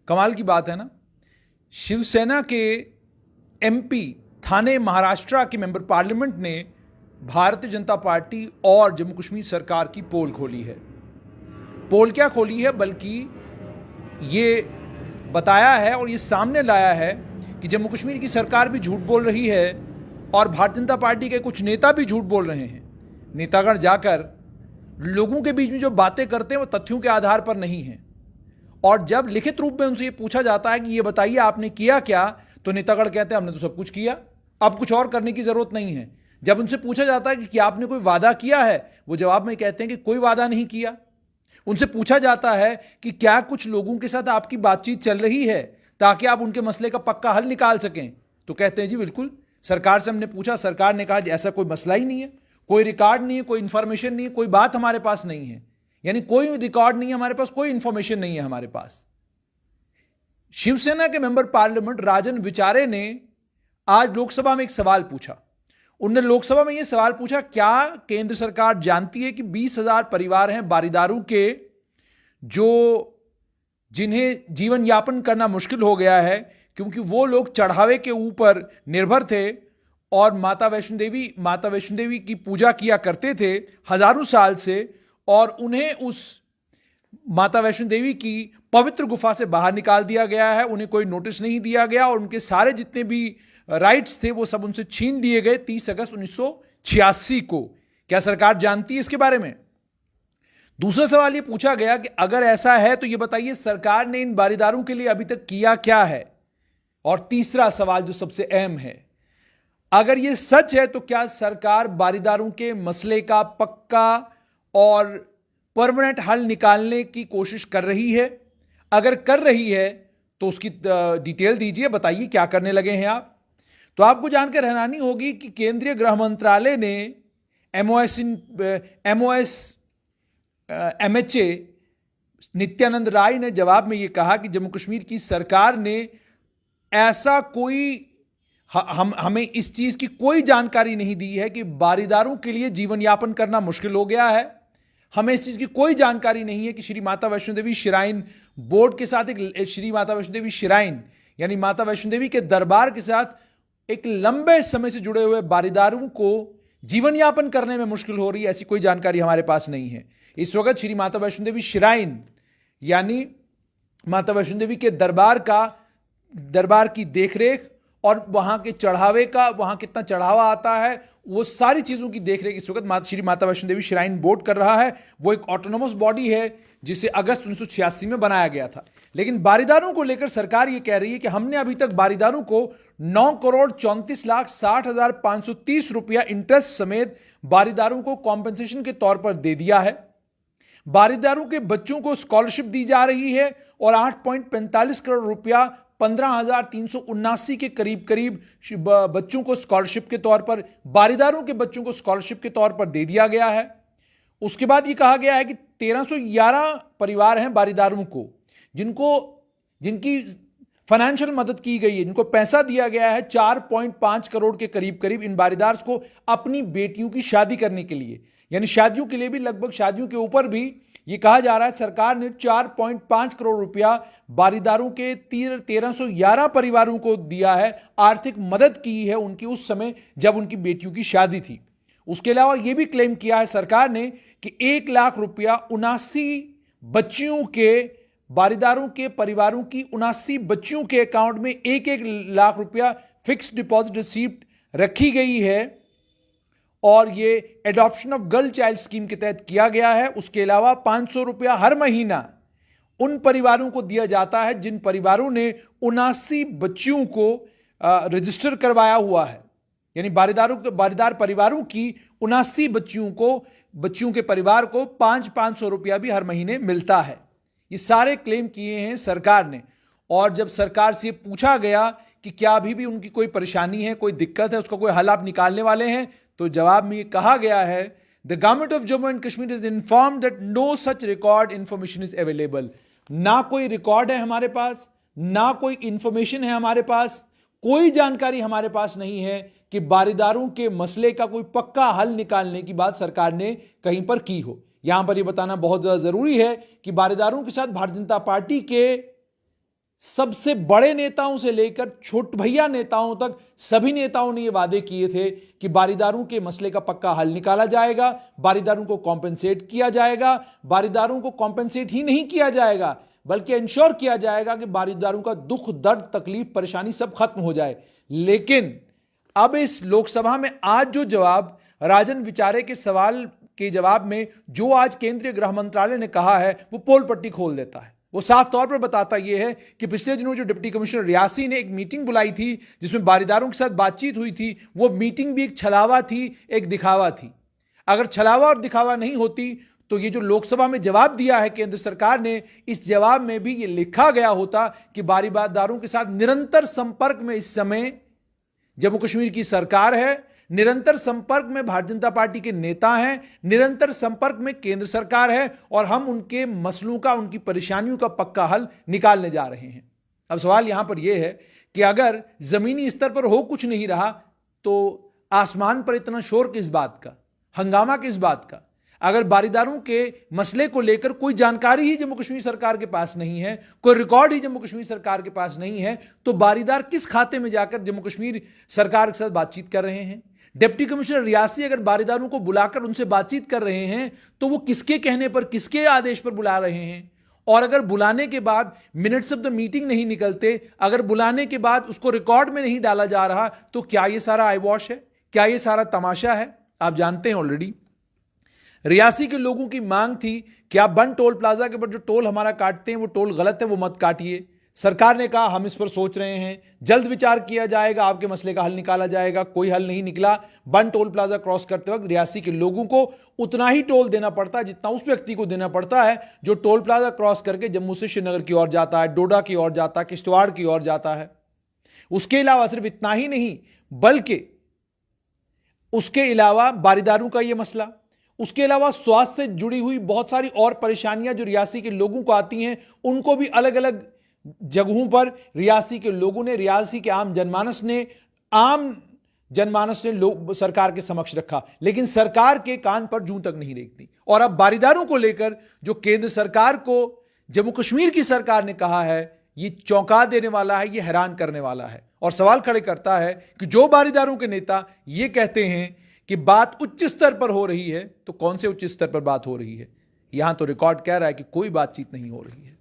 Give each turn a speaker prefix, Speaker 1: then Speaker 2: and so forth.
Speaker 1: कमाल की बात है ना। शिवसेना के एमपी थाने महाराष्ट्र के मेंबर पार्लियामेंट ने भारतीय जनता पार्टी और जम्मू कश्मीर सरकार की पोल खोली है। पोल क्या खोली है, बल्कि ये बताया है और ये सामने लाया है कि जम्मू कश्मीर की सरकार भी झूठ बोल रही है और भारतीय जनता पार्टी के कुछ नेता भी झूठ बोल रहे हैं। नेतागण जाकर लोगों के बीच में जो बातें करते हैं वो तथ्यों के आधार पर नहीं है, और जब लिखित रूप में उनसे ये पूछा जाता है कि ये बताइए आपने किया क्या, तो नेतागण कहते हैं हमने तो सब कुछ किया, अब कुछ और करने की जरूरत नहीं है। जब उनसे पूछा जाता है कि क्या आपने कोई वादा किया है, वो जवाब में कहते हैं कि कोई वादा नहीं किया। उनसे पूछा जाता है कि क्या कुछ लोगों के साथ आपकी बातचीत चल रही है ताकि आप उनके मसले का पक्का हल निकाल सकें, तो कहते हैं जी बिल्कुल, सरकार से हमने पूछा, सरकार ने कहा ऐसा कोई मसला ही नहीं है, कोई रिकॉर्ड नहीं है, कोई इंफॉर्मेशन नहीं है, कोई बात हमारे पास नहीं है। यानी कोई रिकॉर्ड नहीं है हमारे पास, कोई इंफॉर्मेशन नहीं है हमारे पास। शिवसेना के मेंबर पार्लियामेंट राजन विचारे ने आज लोकसभा में एक सवाल पूछा। उन्होंने लोकसभा में यह सवाल पूछा, क्या केंद्र सरकार जानती है कि 20,000 परिवार हैं बारीदारों के, जो जिन्हें जीवन यापन करना मुश्किल हो गया है क्योंकि वो लोग चढ़ावे के ऊपर निर्भर थे और माता वैष्णो देवी की पूजा किया करते थे हजारों साल से, और उन्हें उस माता वैष्णो देवी की पवित्र गुफा से बाहर निकाल दिया गया है, उन्हें कोई नोटिस नहीं दिया गया और उनके सारे जितने भी राइट्स थे वो सब उनसे छीन लिए गए 30 अगस्त 1986 को। क्या सरकार जानती है इसके बारे में? दूसरा सवाल ये पूछा गया कि अगर ऐसा है तो ये बताइए सरकार ने इन बारीदारों के लिए अभी तक किया क्या है। और तीसरा सवाल जो सबसे अहम है, अगर ये सच है तो क्या सरकार बारीदारों के मसले का पक्का और परमानेंट हल निकालने की कोशिश कर रही है? अगर कर रही है तो उसकी डिटेल दीजिए, बताइए क्या करने लगे हैं आप। तो आपको जानकर हैरानी होगी कि केंद्रीय गृह मंत्रालय ने MHA नित्यानंद राय ने जवाब में यह कहा कि जम्मू कश्मीर की सरकार ने ऐसा कोई हमें इस चीज की कोई जानकारी नहीं दी है कि बारीदारों के लिए जीवन यापन करना मुश्किल हो गया है। हमें इस चीज की कोई जानकारी नहीं है कि श्री माता वैष्णो देवी श्राइन बोर्ड के साथ एक श्री माता वैष्णो देवी श्राइन यानी माता वैष्णो देवी के दरबार के साथ एक लंबे समय से जुड़े हुए बारीदारों को जीवन यापन करने में मुश्किल हो रही है, ऐसी कोई जानकारी हमारे पास नहीं है। इस वक्त श्री माता वैष्णो देवी श्राइन यानी माता वैष्णो देवी के दरबार की देखरेख और वहां के चढ़ावे का, वहां कितना चढ़ावा आता है, वो सारी चीजों की देखरेख इस वक्त श्री माता वैष्णो देवी श्राइन बोर्ड कर रहा है। वो एक ऑटोनोमस बॉडी है जिसे अगस्त 1986 में बनाया गया था। लेकिन बारीदारों को लेकर सरकार ये कह रही है कि हमने अभी तक बारीदारों को 9,34,60,530 रुपया इंटरेस्ट समेत बारीदारों को कॉम्पेंसेशन के तौर पर दे दिया है। बारीदारों के बच्चों को स्कॉलरशिप दी जा रही है और 8.45 करोड़ रुपया 15,379 के करीब बच्चों को स्कॉलरशिप के तौर पर, बारीदारों के बच्चों को स्कॉलरशिप के तौर पर दे दिया गया है। उसके बाद यह कहा गया है कि 1311 परिवार हैं बारीदारों को जिनकी फाइनेंशियल मदद की गई है, जिनको पैसा दिया गया है 4.5 करोड़ के करीब इन बारीदार को अपनी बेटियों की शादी करने के लिए, यानी शादियों के लिए भी, लगभग शादियों के ऊपर भी यह कहा जा रहा है सरकार ने 4.5 करोड़ रुपया बारीदारों के 1311 परिवारों को दिया है, आर्थिक मदद की है उनकी उस समय जब उनकी बेटियों की शादी थी। उसके अलावा यह भी क्लेम किया है सरकार ने कि 1 लाख रुपया 79 बच्चियों के, बारीदारों के परिवारों की 79 बच्चियों के अकाउंट में 1-1 लाख रुपया फिक्स्ड डिपॉजिट रिसीप्ट रखी गई है और ये adoption of girl child scheme के तहत किया गया है। उसके अलावा 500 रुपया हर महीना उन परिवारों को दिया जाता है जिन परिवारों ने 79 बच्चियों को रजिस्टर करवाया हुआ है, यानी बारीदार परिवारों की 79 बच्चियों के परिवार को 500 रुपया भी हर महीने मिलता है। ये सारे क्लेम किए हैं सरकार ने। और जब सरकार से पूछा गया कि क्या अभी भी उनकी कोई परेशानी है, कोई दिक्कत है, उसका कोई हल आप निकालने वाले हैं, तो जवाब में ये कहा गया है, the government of Jammu and Kashmir is informed that no such record information is available. ना कोई रिकॉर्ड है हमारे पास, ना कोई इंफॉर्मेशन है हमारे पास, कोई जानकारी हमारे पास नहीं है कि बारीदारों के मसले का कोई पक्का हल निकालने की बात सरकार ने कहीं पर की हो। यहां पर यह बताना बहुत ज्यादा जरूरी है कि बारीदारों के साथ भारतीय जनता पार्टी के सबसे बड़े नेताओं से लेकर छोट भैया नेताओं तक सभी नेताओं ने ये वादे किए थे कि बारीदारों के मसले का पक्का हल निकाला जाएगा, बारीदारों को कॉम्पेंसेट किया जाएगा, बारीदारों को कॉम्पेंसेट ही नहीं किया जाएगा बल्कि इंश्योर किया जाएगा कि बारीदारों का दुख, दर्द, तकलीफ, परेशानी सब खत्म हो जाए। लेकिन अब इस लोकसभा में आज जो जवाब, राजन विचारे के सवाल के जवाब में जो आज केंद्रीय गृह मंत्रालय ने कहा है, वो पोल पट्टी खोल देता है। वो साफ तौर पर बताता यह है कि पिछले दिनों जो डिप्टी कमिश्नर रियासी ने एक मीटिंग बुलाई थी जिसमें बारीदारों के साथ बातचीत हुई थी, वो मीटिंग भी एक छलावा थी, एक दिखावा थी। अगर छलावा और दिखावा नहीं होती तो ये जो लोकसभा में जवाब दिया है केंद्र सरकार ने, इस जवाब में भी ये लिखा गया होता कि बारीदारों के साथ निरंतर संपर्क में इस समय जम्मू कश्मीर की सरकार है, निरंतर संपर्क में भारतीय जनता पार्टी के नेता हैं, निरंतर संपर्क में केंद्र सरकार है और हम उनके मसलों का, उनकी परेशानियों का पक्का हल निकालने जा रहे हैं। अब सवाल यहां पर यह है कि अगर जमीनी स्तर पर हो कुछ नहीं रहा तो आसमान पर इतना शोर किस बात का, हंगामा किस बात का? अगर बारीदारों के मसले को लेकर कोई जानकारी ही जम्मू कश्मीर सरकार के पास नहीं है, कोई रिकॉर्ड ही जम्मू कश्मीर सरकार के पास नहीं है, तो बारीदार किस खाते में जाकर जम्मू कश्मीर सरकार के साथ बातचीत कर रहे हैं? डिप्टी कमिश्नर रियासी अगर बारीदारों को बुलाकर उनसे बातचीत कर रहे हैं तो वो किसके कहने पर, किसके आदेश पर बुला रहे हैं? और अगर बुलाने के बाद मिनट्स ऑफ द मीटिंग नहीं निकलते, अगर बुलाने के बाद उसको रिकॉर्ड में नहीं डाला जा रहा, तो क्या ये सारा आईवॉश है? क्या ये सारा तमाशा है? आप जानते हैं ऑलरेडी रियासी के लोगों की मांग थी कि आप बन टोल प्लाजा के ऊपर जो टोल हमारा काटते हैं वो टोल गलत है, वो मत काटिए। सरकार ने कहा हम इस पर सोच रहे हैं, जल्द विचार किया जाएगा, आपके मसले का हल निकाला जाएगा। कोई हल नहीं निकला। बन टोल प्लाजा क्रॉस करते वक्त रियासी के लोगों को उतना ही टोल देना पड़ता है जितना उस व्यक्ति को देना पड़ता है जो टोल प्लाजा क्रॉस करके जम्मू से श्रीनगर की ओर जाता है, डोडा की ओर जाता है, किश्तवाड़ की ओर जाता है। उसके अलावा सिर्फ इतना ही नहीं बल्कि उसके अलावा बारीदारों का यह मसला, उसके अलावा स्वास्थ्य से जुड़ी हुई बहुत सारी और परेशानियां जो रियासी के लोगों को आती हैं, उनको भी अलग अलग जगहों पर रियासी के लोगों ने, रियासी के आम जनमानस ने लोग सरकार के समक्ष रखा, लेकिन सरकार के कान पर जूं तक नहीं रेंगती। और अब बारीदारों को लेकर जो केंद्र सरकार को जम्मू कश्मीर की सरकार ने कहा है, ये चौंका देने वाला है, ये हैरान करने वाला है और सवाल खड़े करता है कि जो बारीदारों के नेता ये कहते हैं कि बात उच्च स्तर पर हो रही है, तो कौन से उच्च स्तर पर बात हो रही है? यहां तो रिकॉर्ड कह रहा है कि कोई बातचीत नहीं हो रही है।